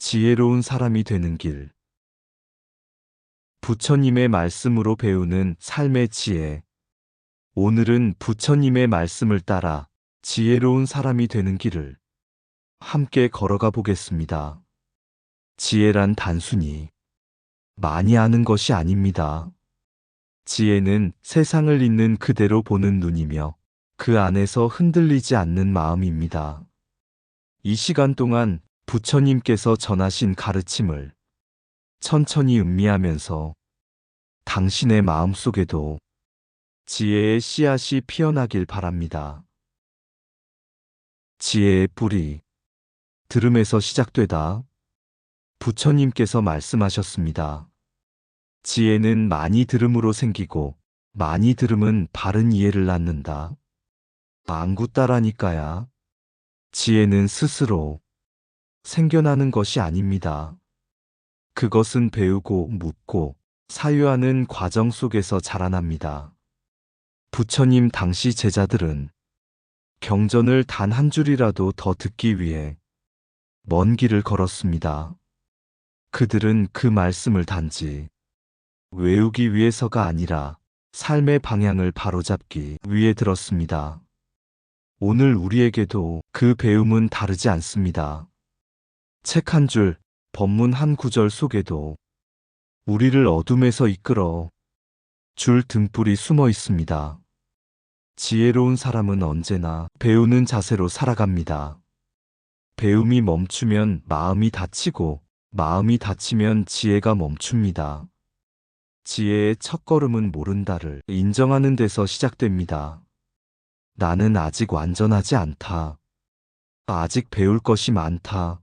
지혜로운 사람이 되는 길. 부처님의 말씀으로 배우는 삶의 지혜. 오늘은 부처님의 말씀을 따라 지혜로운 사람이 되는 길을 함께 걸어가 보겠습니다. 지혜란 단순히 많이 아는 것이 아닙니다. 지혜는 세상을 있는 그대로 보는 눈이며 그 안에서 흔들리지 않는 마음입니다. 이 시간 동안 부처님께서 전하신 가르침을 천천히 음미하면서 당신의 마음속에도 지혜의 씨앗이 피어나길 바랍니다. 지혜의 뿌리, 들음에서 시작되다. 부처님께서 말씀하셨습니다. 지혜는 많이 들음으로 생기고 많이 들음은 바른 이해를 낳는다. 안구 따라니까야. 지혜는 스스로 생겨나는 것이 아닙니다. 그것은 배우고 묻고 사유하는 과정 속에서 자라납니다. 부처님 당시 제자들은 경전을 단 한 줄이라도 더 듣기 위해 먼 길을 걸었습니다. 그들은 그 말씀을 단지 외우기 위해서가 아니라 삶의 방향을 바로잡기 위해 들었습니다. 오늘 우리에게도 그 배움은 다르지 않습니다. 책 한 줄, 법문 한 구절 속에도 우리를 어둠에서 이끌어 줄 등불이 숨어 있습니다. 지혜로운 사람은 언제나 배우는 자세로 살아갑니다. 배움이 멈추면 마음이 다치고 마음이 다치면 지혜가 멈춥니다. 지혜의 첫걸음은 모른다를 인정하는 데서 시작됩니다. 나는 아직 완전하지 않다. 아직 배울 것이 많다.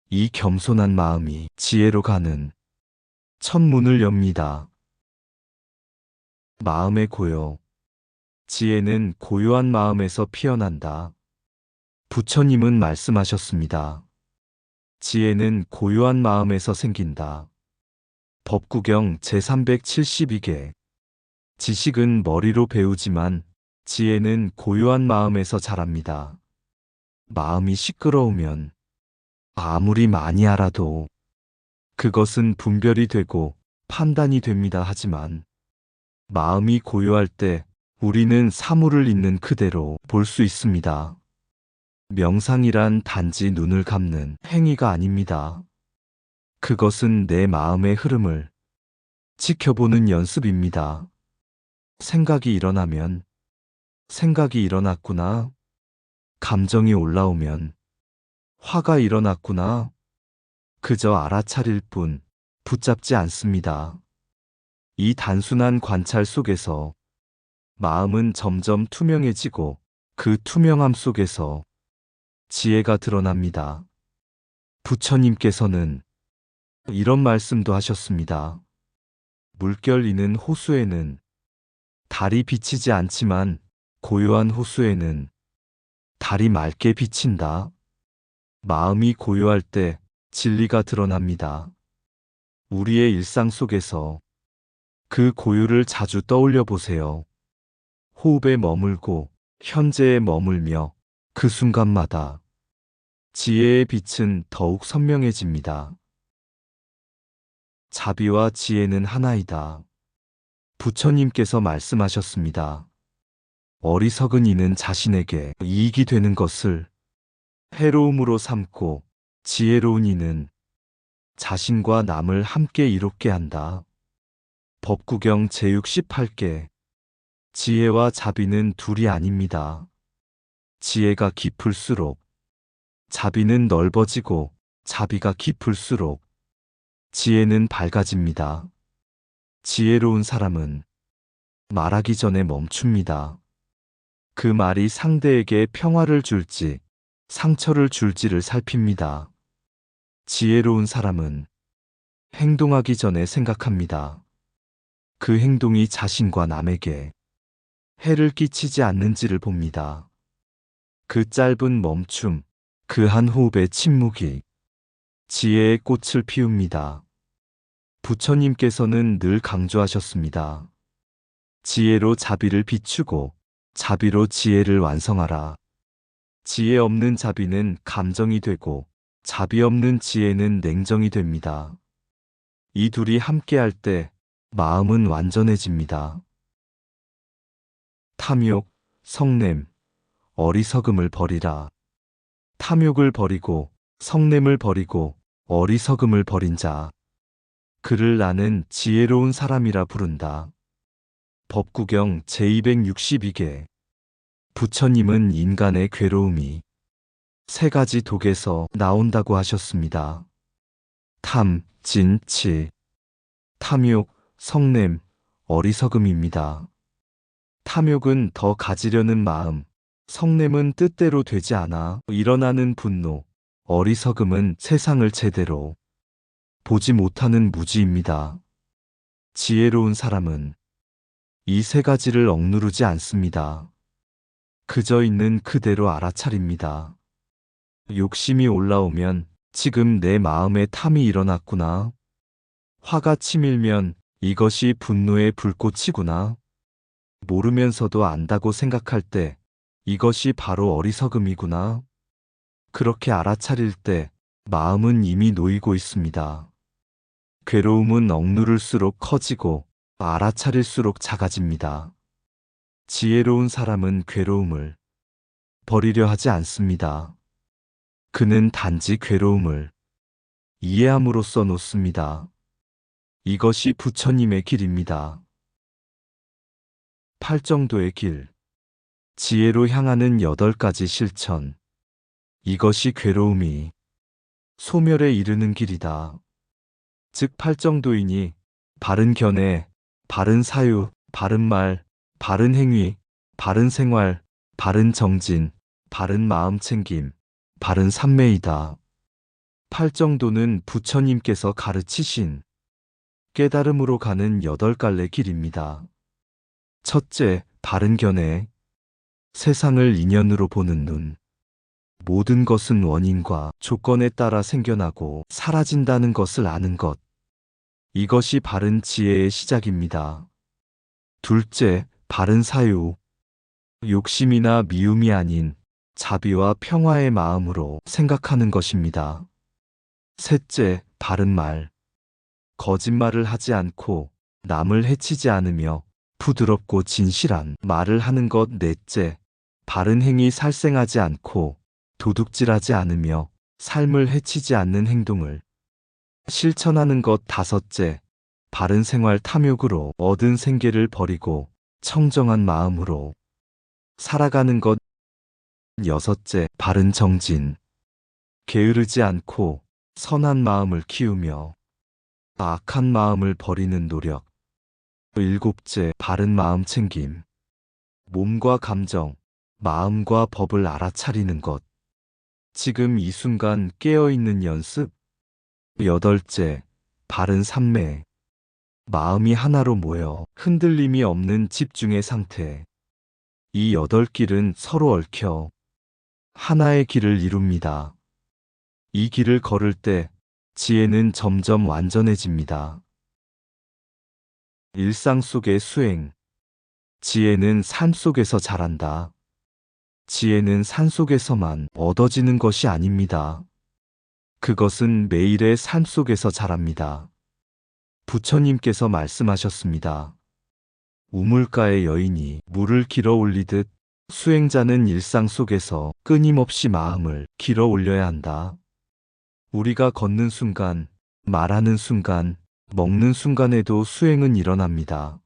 이 겸손한 마음이 지혜로 가는 첫 문을 엽니다. 마음의 고요. 지혜는 고요한 마음에서 피어난다. 부처님은 말씀하셨습니다. 지혜는 고요한 마음에서 생긴다. 법구경 제372개. 지식은 머리로 배우지만 지혜는 고요한 마음에서 자랍니다. 마음이 시끄러우면 아무리 많이 알아도 그것은 분별이 되고 판단이 됩니다. 하지만 마음이 고요할 때 우리는 사물을 있는 그대로 볼 수 있습니다. 명상이란 단지 눈을 감는 행위가 아닙니다. 그것은 내 마음의 흐름을 지켜보는 연습입니다. 생각이 일어나면 생각이 일어났구나. 감정이 올라오면 화가 일어났구나. 그저 알아차릴 뿐 붙잡지 않습니다. 이 단순한 관찰 속에서 마음은 점점 투명해지고 그 투명함 속에서 지혜가 드러납니다. 부처님께서는 이런 말씀도 하셨습니다. 물결 있는 호수에는 달이 비치지 않지만 고요한 호수에는 달이 맑게 비친다. 마음이 고요할 때 진리가 드러납니다. 우리의 일상 속에서 그 고요를 자주 떠올려 보세요. 호흡에 머물고 현재에 머물며 그 순간마다 지혜의 빛은 더욱 선명해집니다. 자비와 지혜는 하나이다. 부처님께서 말씀하셨습니다. 어리석은 이는 자신에게 이익이 되는 것을 해로움으로 삼고 지혜로운 이는 자신과 남을 함께 이롭게 한다. 법구경 제68개. 지혜와 자비는 둘이 아닙니다. 지혜가 깊을수록 자비는 넓어지고 자비가 깊을수록 지혜는 밝아집니다. 지혜로운 사람은 말하기 전에 멈춥니다. 그 말이 상대에게 평화를 줄지 상처를 줄지를 살핍니다. 지혜로운 사람은 행동하기 전에 생각합니다. 그 행동이 자신과 남에게 해를 끼치지 않는지를 봅니다. 그 짧은 멈춤, 그 한 호흡의 침묵이 지혜의 꽃을 피웁니다. 부처님께서는 늘 강조하셨습니다. 지혜로 자비를 비추고 자비로 지혜를 완성하라. 지혜 없는 자비는 감정이 되고 자비 없는 지혜는 냉정이 됩니다. 이 둘이 함께할 때 마음은 완전해집니다. 탐욕, 성냄, 어리석음을 버리라. 탐욕을 버리고 성냄을 버리고 어리석음을 버린 자, 그를 나는 지혜로운 사람이라 부른다. 법구경 제262개. 부처님은 인간의 괴로움이 세 가지 독에서 나온다고 하셨습니다. 탐, 진, 치. 탐욕, 성냄, 어리석음입니다. 탐욕은 더 가지려는 마음, 성냄은 뜻대로 되지 않아 일어나는 분노, 어리석음은 세상을 제대로 보지 못하는 무지입니다. 지혜로운 사람은 이 세 가지를 억누르지 않습니다. 그저 있는 그대로 알아차립니다. 욕심이 올라오면 지금 내 마음에 탐이 일어났구나. 화가 치밀면 이것이 분노의 불꽃이구나. 모르면서도 안다고 생각할 때 이것이 바로 어리석음이구나. 그렇게 알아차릴 때 마음은 이미 놓이고 있습니다. 괴로움은 억누를수록 커지고 알아차릴수록 작아집니다. 지혜로운 사람은 괴로움을 버리려 하지 않습니다. 그는 단지 괴로움을 이해함으로써 놓습니다. 이것이 부처님의 길입니다. 팔정도의 길. 지혜로 향하는 8가지 실천. 이것이 괴로움이 소멸에 이르는 길이다. 즉 팔정도이니 바른 견해, 바른 사유, 바른 말, 바른 행위, 바른 생활, 바른 정진, 바른 마음 챙김, 바른 삼매이다. 팔정도는 부처님께서 가르치신 깨달음으로 가는 8갈래 길입니다. 첫째, 바른 견해. 세상을 인연으로 보는 눈. 모든 것은 원인과 조건에 따라 생겨나고 사라진다는 것을 아는 것. 이것이 바른 지혜의 시작입니다. 둘째, 바른 사유. 욕심이나 미움이 아닌 자비와 평화의 마음으로 생각하는 것입니다. 셋째, 바른 말. 거짓말을 하지 않고 남을 해치지 않으며 부드럽고 진실한 말을 하는 것. 넷째, 바른 행위. 살생하지 않고 도둑질하지 않으며 삶을 해치지 않는 행동을 실천하는 것. 다섯째, 바른 생활. 탐욕으로 얻은 생계를 버리고 청정한 마음으로 살아가는 것. 여섯째, 바른 정진. 게으르지 않고 선한 마음을 키우며 악한 마음을 버리는 노력. 일곱째, 바른 마음 챙김. 몸과 감정, 마음과 법을 알아차리는 것. 지금 이 순간 깨어있는 연습. 여덟째, 바른 삼매. 마음이 하나로 모여 흔들림이 없는 집중의 상태. 이 8길은 서로 얽혀 하나의 길을 이룹니다. 이 길을 걸을 때 지혜는 점점 완전해집니다. 일상 속의 수행. 지혜는 삶 속에서 자란다. 지혜는 산속에서만 얻어지는 것이 아닙니다. 그것은 매일의 삶 속에서 자랍니다. 부처님께서 말씀하셨습니다. 우물가의 여인이 물을 길어 올리듯 수행자는 일상 속에서 끊임없이 마음을 길어 올려야 한다. 우리가 걷는 순간, 말하는 순간, 먹는 순간에도 수행은 일어납니다.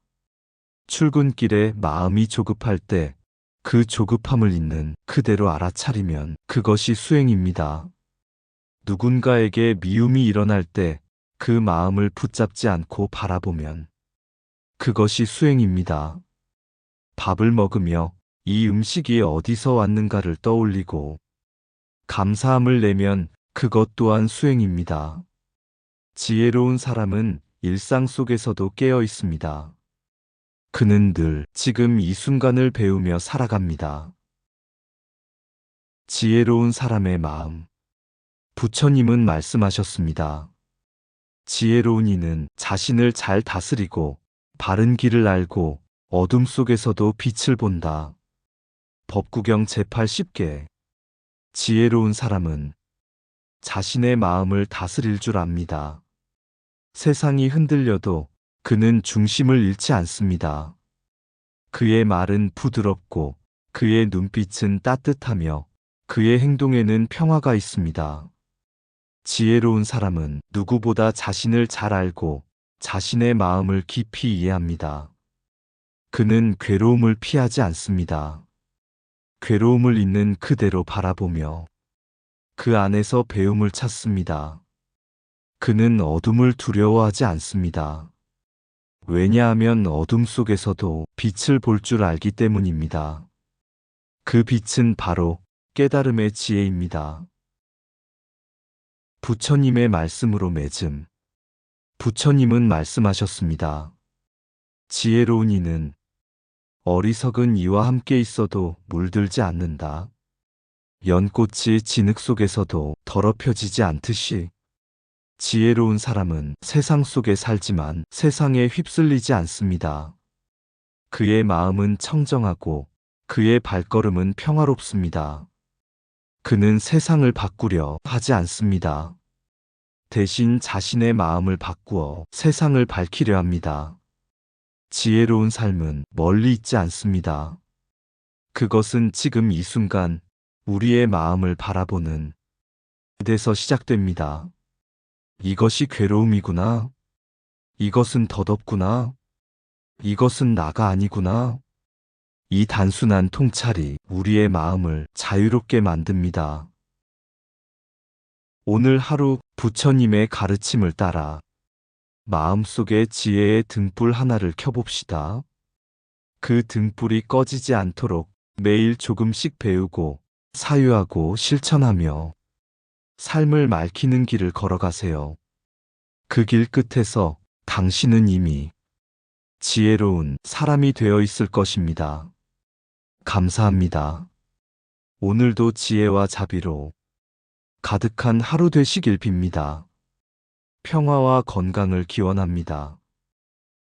출근길에 마음이 조급할 때 그 조급함을 있는 그대로 알아차리면 그것이 수행입니다. 누군가에게 미움이 일어날 때 그 마음을 붙잡지 않고 바라보면 그것이 수행입니다. 밥을 먹으며 이 음식이 어디서 왔는가를 떠올리고 감사함을 내면 그것 또한 수행입니다. 지혜로운 사람은 일상 속에서도 깨어 있습니다. 그는 늘 지금 이 순간을 배우며 살아갑니다. 지혜로운 사람의 마음. 부처님은 말씀하셨습니다. 지혜로운 이는 자신을 잘 다스리고 바른 길을 알고 어둠 속에서도 빛을 본다. 법구경 제80개. 지혜로운 사람은 자신의 마음을 다스릴 줄 압니다. 세상이 흔들려도 그는 중심을 잃지 않습니다. 그의 말은 부드럽고 그의 눈빛은 따뜻하며 그의 행동에는 평화가 있습니다. 지혜로운 사람은 누구보다 자신을 잘 알고 자신의 마음을 깊이 이해합니다. 그는 괴로움을 피하지 않습니다. 괴로움을 있는 그대로 바라보며 그 안에서 배움을 찾습니다. 그는 어둠을 두려워하지 않습니다. 왜냐하면 어둠 속에서도 빛을 볼 줄 알기 때문입니다. 그 빛은 바로 깨달음의 지혜입니다. 부처님의 말씀으로 맺음. 부처님은 말씀하셨습니다. 지혜로운 이는 어리석은 이와 함께 있어도 물들지 않는다. 연꽃이 진흙 속에서도 더럽혀지지 않듯이 지혜로운 사람은 세상 속에 살지만 세상에 휩쓸리지 않습니다. 그의 마음은 청정하고 그의 발걸음은 평화롭습니다. 그는 세상을 바꾸려 하지 않습니다. 대신 자신의 마음을 바꾸어 세상을 밝히려 합니다. 지혜로운 삶은 멀리 있지 않습니다. 그것은 지금 이 순간 우리의 마음을 바라보는 데서 시작됩니다. 이것이 괴로움이구나. 이것은 덧없구나. 이것은 나가 아니구나. 이 단순한 통찰이 우리의 마음을 자유롭게 만듭니다. 오늘 하루 부처님의 가르침을 따라 마음속에 지혜의 등불 하나를 켜봅시다. 그 등불이 꺼지지 않도록 매일 조금씩 배우고 사유하고 실천하며 삶을 맑히는 길을 걸어가세요. 그 길 끝에서 당신은 이미 지혜로운 사람이 되어 있을 것입니다. 감사합니다. 오늘도 지혜와 자비로 가득한 하루 되시길 빕니다. 평화와 건강을 기원합니다.